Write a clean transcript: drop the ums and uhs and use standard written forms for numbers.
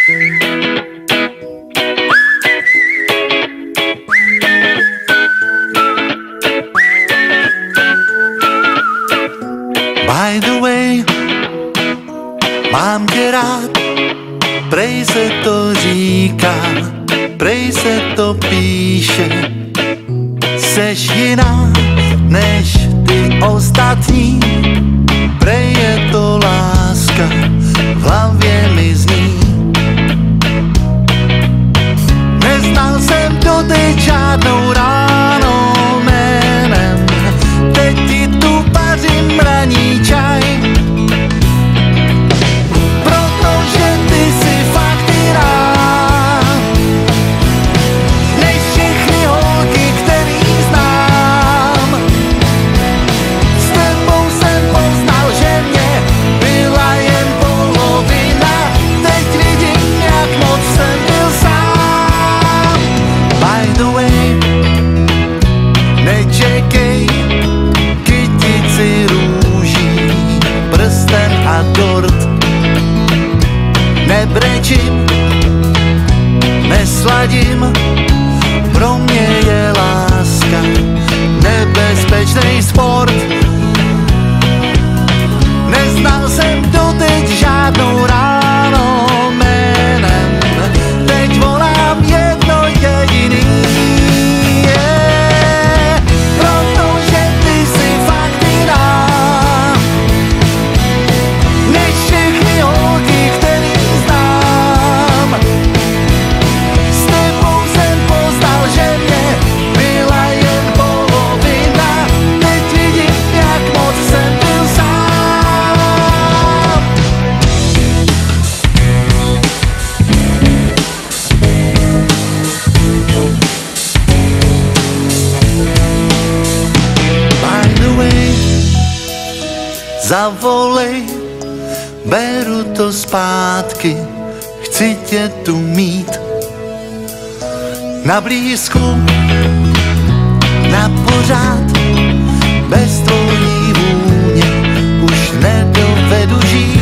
By the way, mám tě rád, prej se to říká, prej se to píše. Seš jiná než ty ostatní, prej je to láska, v hlavě mi zní. Neznal jsem doteď žádnou ráno jménem, teď ti tu pařím raní čaj. Protože ty jsi fakt jiná než všechny holky, který znám. S tebou jsem poznal, že mě byla jen polovina, teď vidím, jak moc jsem byl sám. By the way, nečekej kytici růží, prsten a dort. Nebrečím, nesladím, pro mě je láska nebezpečný sport. Neznal jsem doteď žádnou ráno jménem, teď volám jedno jediný. Protože ty jsi fakt jiná než všechny holky, který znám. S tebou jsem poznal, že mě byla jen polovina, teď vidím, jak moc jsem byl sám. By the way, zavolej, beru to zpátky, chci tě tu mít na blízku, na pořád, bez tvojí vůně už nedovedu žít.